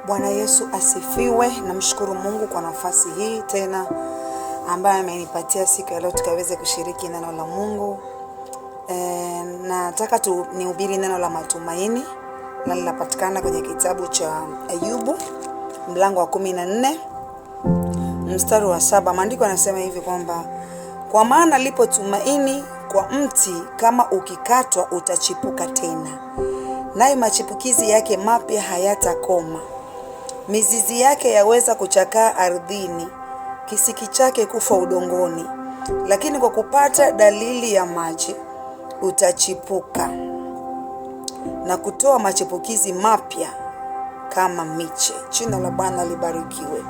Bwana Yesu asifiwe. Namshukuru Mungu kwa nafasi hii tena ambaye amenipatia siku ya leo tukaweze kushiriki neno la Mungu. Nataka nihubiri neno la matumaini na linapatikana kwenye kitabu cha Ayubu mlango wa 14 mstari wa 7. Maandiko yanasema hivi kwamba kwa maana lipo tumaini kwa mti, kama ukikatwa utachipuka tena, naye machipukizi yake mapya hayatakoma. Mizizi yake yaweza kuchakaa ardhini, kisiki chake kufa udongoni, lakini kwa kupata dalili ya maji utachipuka na kutoa machipukizi mapya kama miche. Jina la Bwana libarikiwe.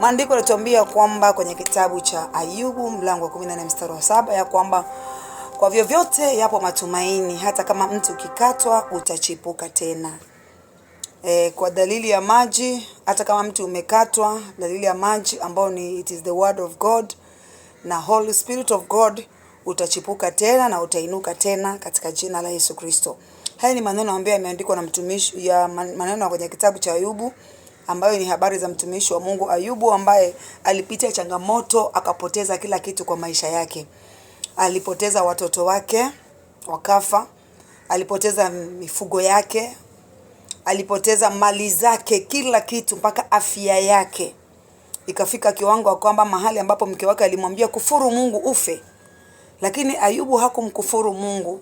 Maandiko yanatuambia kwamba kwenye kitabu cha Ayubu mlango wa 14 mstari wa 7 ya kwamba kwa vyovyote yapo matumaini, hata kama mti ukikatwa utachipuka tena. Kwa dalili ya maji, hata kama mti umekatwa, dalili ya maji ambao ni it is the word of God na Holy Spirit of God, utachipuka tena na utainuka tena katika jina la Yesu Kristo. Haya ni maneno ambayo yameandikwa na mtumishi ya maneno kwenye kitabu cha Ayubu, ambayo ni habari za mtumishi wa Mungu Ayubu ambaye alipitia changamoto, akapoteza kila kitu kwa maisha yake. Alipoteza watoto wake wakafa, alipoteza mifugo yake, alipoteza mali zake, kila kitu mpaka afya yake. Ikafika kiwango kwamba mahali ambapo mke wake alimwambia kufuru Mungu ufe. Lakini Ayubu hakumkufuru Mungu.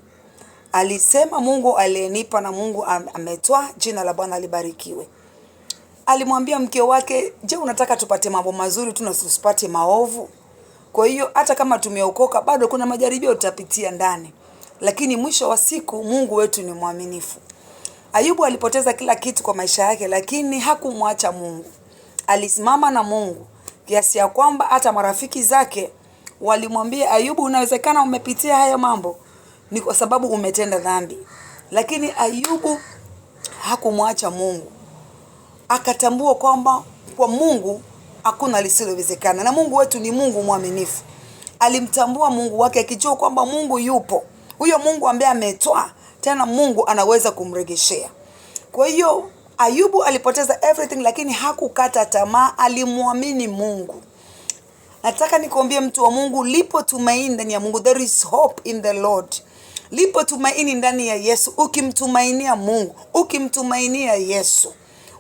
Alisema Mungu aliyenipa na Mungu ametoa, jina la Bwana libarikiwe. Alimwambia mke wake, je, unataka tupate mambo mazuri tu na tusipate maovu? Kwa hiyo hata kama tumeokoka bado kuna majaribio tutapitia ndani. Lakini mwisho wa siku Mungu wetu ni mwaminifu. Ayubu alipoteza kila kitu kwa maisha yake, lakini hakumwacha Mungu. Alisimama na Mungu kiasi ya kwamba hata marafiki zake walimwambia, Ayubu, unawezekana umepitia haya mambo ni kwa sababu umetenda dhambi. Lakini Ayubu hakumwacha Mungu. Akatambua kwamba kwa Mungu hakuna lisilowezekana, na Mungu wetu ni Mungu mwaminifu. Alimtambua Mungu wake akijua kwamba Mungu yupo. Huyo Mungu ambaye ametoa, tena Mungu anaweza kumregeshea. Kwa hiyo Ayubu alipoteza everything, lakini hakukata tamaa, alimwamini Mungu. Nataka nikuambie mtu wa Mungu, lipo tumaini ndani ya Mungu. There is hope in the Lord. Lipo tumaini ndani ya Yesu. Ukimtumainia Mungu, ukimtumainia Yesu,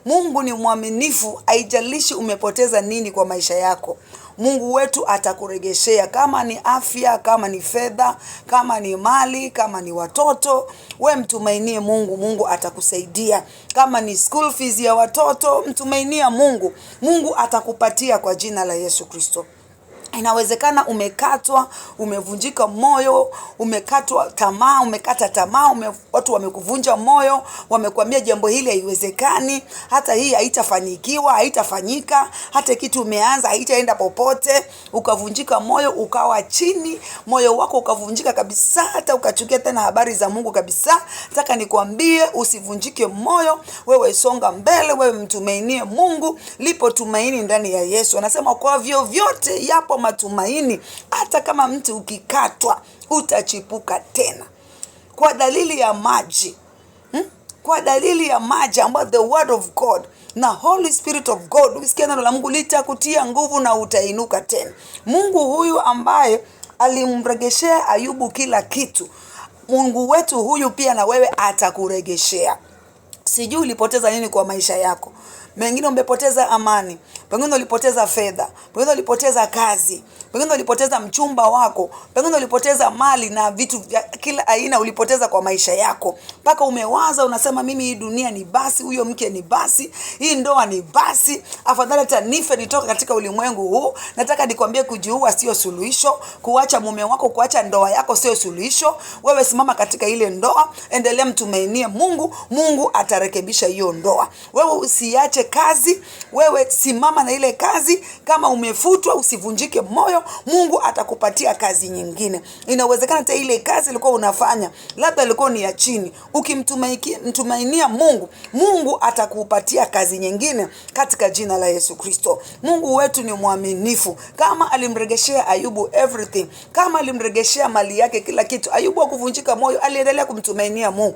Mungu ni mwaminifu. Haijalishi umepoteza nini kwa maisha yako, Mungu wetu atakuregeshea. Kama ni afya, kama ni fedha, kama ni mali, kama ni watoto, we mtumainie Mungu, Mungu atakusaidia. Kama ni school fees ya watoto, mtumainia Mungu, Mungu atakupatia kwa jina la Yesu Kristo. Inawezekana umekatwa, umevunjika moyo, umekatwa tamaa, umekata tamaa, watu wamekuvunja moyo, wamekuambia jambo hili haiwezekani, hata hii haitafanikiwa, haitafanyika, hata kitu umeanza haitaenda popote, ukavunjika moyo, ukawa chini, moyo wako ukavunjika kabisa, hata ukachukia tena habari za Mungu kabisa. Nataka nikwambie usivunjike moyo, wewe songa mbele, wewe mtumainie Mungu. Lipo tumaini ndani ya Yesu. Anasema kwa vyovyote yapo matumaini, hata kama mti ukikatwa utachipuka tena. Kwa dalili ya maji, kwa dalili ya maji ambayo the word of God na Holy Spirit of God, ukisikia neno la Mungu litakutia nguvu na utainuka tena. Mungu huyu ambaye alimregeshea Ayubu kila kitu, Mungu wetu huyu pia na wewe atakuregeshea. Sijui ulipoteza nini kwa maisha yako. Mengine umepoteza amani, pengine ulipoteza fedha, pengine ulipoteza kazi, pengine ulipoteza mchumba wako, pengine ulipoteza mali na vitu vya kila aina ulipoteza kwa maisha yako. Mpaka umewaza unasema, mimi hii dunia ni basi, huyo mke ni basi, hii ndoa ni basi, afadhali hata nife nitoka katika ulimwengu huu. Nataka nikwambie, kujiua sio suluhisho, kuacha mume wako, kuacha ndoa yako sio suluhisho. Wewe simama katika ile ndoa, endelea mtumainie Mungu, Mungu atarekebisha hiyo ndoa. Wewe usiache kazi, wewe simama na ile kazi. Kama umefutwa usivunjike moyo, Mungu atakupatia kazi nyingine. Inawezekana hata ile kazi ilikuwa unafanya labda ilikuwa ni ya chini, ukimtumainia Mungu, Mungu atakupatia kazi nyingine katika jina la Yesu Kristo. Mungu wetu ni mwaminifu. Kama alimregeshea Ayubu everything, kama alimregeshea mali yake kila kitu, Ayubu hakuvunjika moyo, aliendelea kumtumainia Mungu.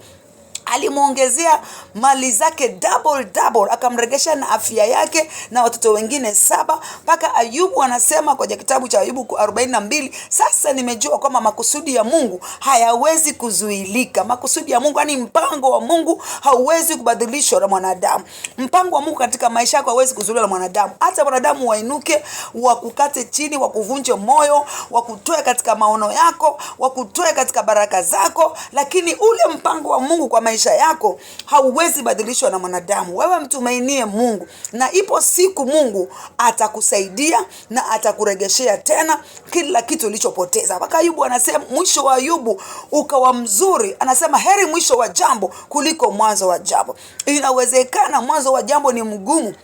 alimuongezea mali zake double, akamregesha na afya yake na watoto wengine 7. Mpaka Ayubu anasema kwenye kitabu cha Ayubu 42, sasa nimejua kwamba makusudi ya Mungu hayawezi kuzuilika. Makusudi ya Mungu, yani mpango wa Mungu hauwezi kubadilishwa na mwanadamu. Mpango wa Mungu katika maisha yako hauwezi kuzuiliwa na mwanadamu. Hata wanadamu wainuke, wakukate chini, wakuvunje moyo, wakutoe katika maono yako, wakutoe katika baraka zako, lakini ule mpango wa Mungu kwa maisha yako hauwezi badilishwa na mwanadamu. Wewe mtumainie Mungu, na ipo siku Mungu atakusaidia na atakuregeshea tena kila kitu ulichopoteza. Mpaka Ayubu anasema, mwisho wa Ayubu ukawa mzuri. Anasema heri mwisho wa jambo kuliko mwanzo wa jambo. Inawezekana mwanzo wa jambo ni mgumu,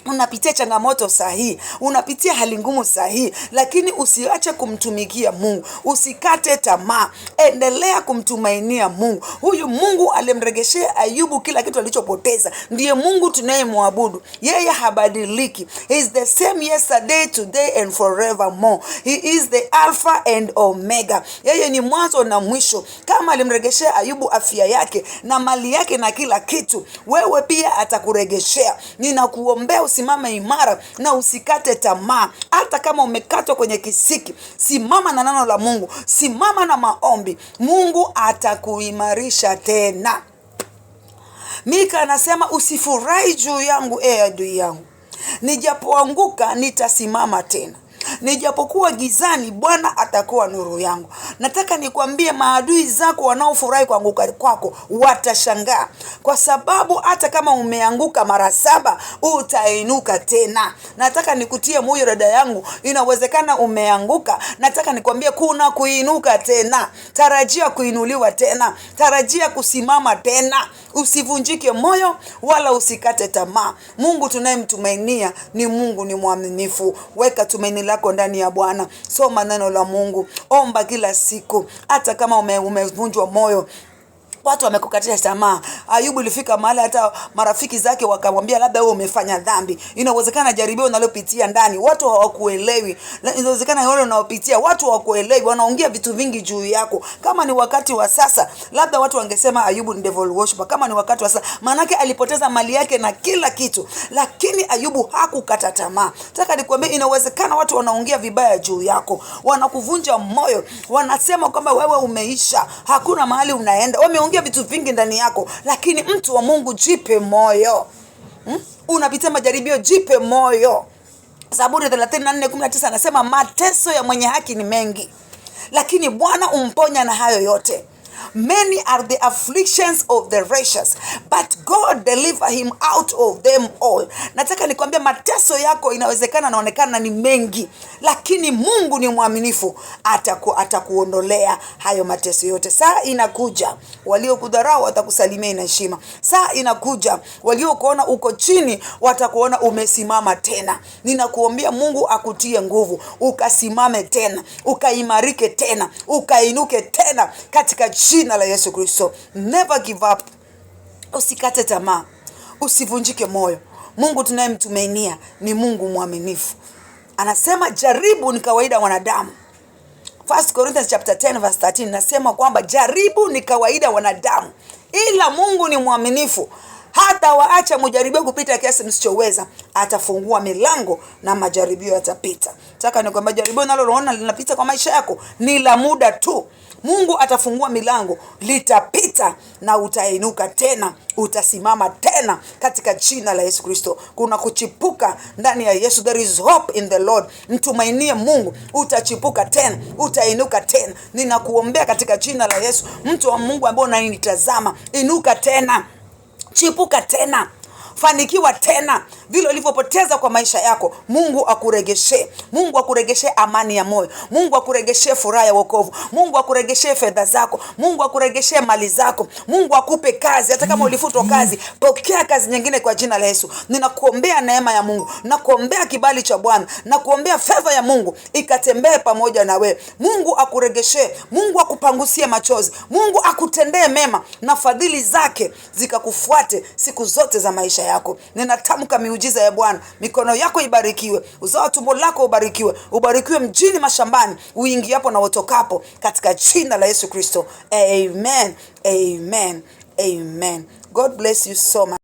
unapitia changamoto sahihi, unapitia hali ngumu sahihi, lakini usiache kumtumikia Mungu. Usikate tamaa, endelea kumtumainia Mungu. Huyu Mungu alimregeshea Ayubu kila kitu alichopoteza. Ndiye Mungu tunayemwabudu. Yeye habadiliki. He is the same yesterday, today and forevermore. He is the Alpha and Omega. Yeye ni mwanzo na mwisho. Kama alimregeshea Ayubu afya yake na mali yake na kila kitu, wewe pia atakuregeshea. Ninakuombea usimame imara na usikate tamaa. Hata kama umekatwa kwenye kisiki, simama na neno la Mungu, simama na maombi. Mungu atakuimarisha tena. Mika anasema, usifurahi juu yangu adui yangu, nijapoanguka nitasimama tena, nijapokuwa gizani Bwana atakuwa nuru yangu. Nataka nikwambie, maadui zako wanaofurahi kuanguka kwako watashangaa, kwa sababu hata kama umeanguka mara 7 utainuka tena. Nataka nikutie moyo dada yangu, inawezekana umeanguka. Nataka nikwambie kuna kuinuka tena. Tarajia kuinuliwa tena, tarajia kusimama tena. Usivunjike moyo wala usikate tamaa. Mungu tunayemtumainia ni Mungu, ni mwaminifu. Weka tumaini lako ndani ya Bwana. Soma neno la Mungu, omba kila siku. Hata kama umevunjwa moyo, watu wamekukatisha tamaa. Ayubu ilifika mahali hata marafiki zake wakamwambia, labda wewe umefanya dhambi. Inawezekana jaribio unalopitia ndani watu hawakuelewi. Inawezekana wale unaopitia watu hawakuelewi, wanaongea vitu vingi juu yako. Kama ni wakati wa sasa, labda watu wangesema Ayubu ni devil worshiper. Kama ni wakati wa sasa, manake alipoteza mali yake na kila kitu, lakini Ayubu hakukata tamaa. Nataka nikwambie, inawezekana watu wanaongea vibaya juu yako, wanakuvunja moyo, wanasema kwamba wewe umeisha, hakuna mahali unaenda. Wameongea vitu vingi ndani yako, lakini mtu wa Mungu, jipe moyo. Unapitia majaribio, jipe moyo. Zaburi 34:19 anasema, mateso ya mwenye haki ni mengi, lakini Bwana umponya na hayo yote. Many are the afflictions of the righteous, but God deliver him out of them all. Nataka nikwambia, mateso yako inawezekana naonekana ni mengi, lakini Mungu ni mwaminifu, atakuondolea hayo mateso yote. Saa inakuja waliokudharau watakusalimia na heshima. Saa inakuja waliokuona uko chini watakuona umesimama tena. Ninakuombea Mungu akutie nguvu, ukasimame tena, ukaimarike tena, ukainuke tena katika jina la Yesu Kristo. Never give up. Usikate tamaa, usivunjike moyo. Mungu tunayemtumainia ni Mungu mwaminifu. Anasema jaribu ni kawaida wanadamu. 1 Corinthians chapter 10 verse 13 nasema kwamba jaribu ni kawaida wanadamu, ila Mungu ni mwaminifu. Hata waacha mjaribio kupita kiasi msichoweza, atafungua milango na majaribio yatapita. Nataka nikwambia, jaribio unaloona linapita kwa maisha yako ni la muda tu. Mungu atafungua milango, litapita na utainuka tena, utasimama tena katika jina la Yesu Kristo. Kuna kuchipuka ndani ya Yesu. There is hope in the Lord. Mtumainie Mungu, utachipuka tena, utainuka tena. Ninakuombea katika jina la Yesu, mtu wa Mungu ambaye unanitazama, inuka tena, chipuka tena, fanikiwa tena. Vile ulivyopoteza kwa maisha yako, Mungu akuregeshe. Mungu akuregeshe amani ya moyo. Mungu akuregeshe furaha ya wokovu. Mungu akuregeshe fedha zako. Mungu akuregeshe mali zako. Mungu akupe kazi. Hata kama ulifutwa kazi, pokea kazi nyingine kwa jina la Yesu. Ninakuombea neema ya Mungu, nakuombea kibali cha Bwana, nakuombea favor ya Mungu ikatembee pamoja na wewe. Mungu akuregeshe, Mungu akupangusie machozi, Mungu akutendee mema na fadhili zake zikakufuate siku zote za maisha yako. Ninatamka miujiza ya Bwana. Mikono yako ibarikiwe, uzao tumbo lako ubarikiwe, ubarikiwe mjini, mashambani, uingiapo na utokapo, katika jina la Yesu Kristo. Amen. Amen. Amen. God bless you so much.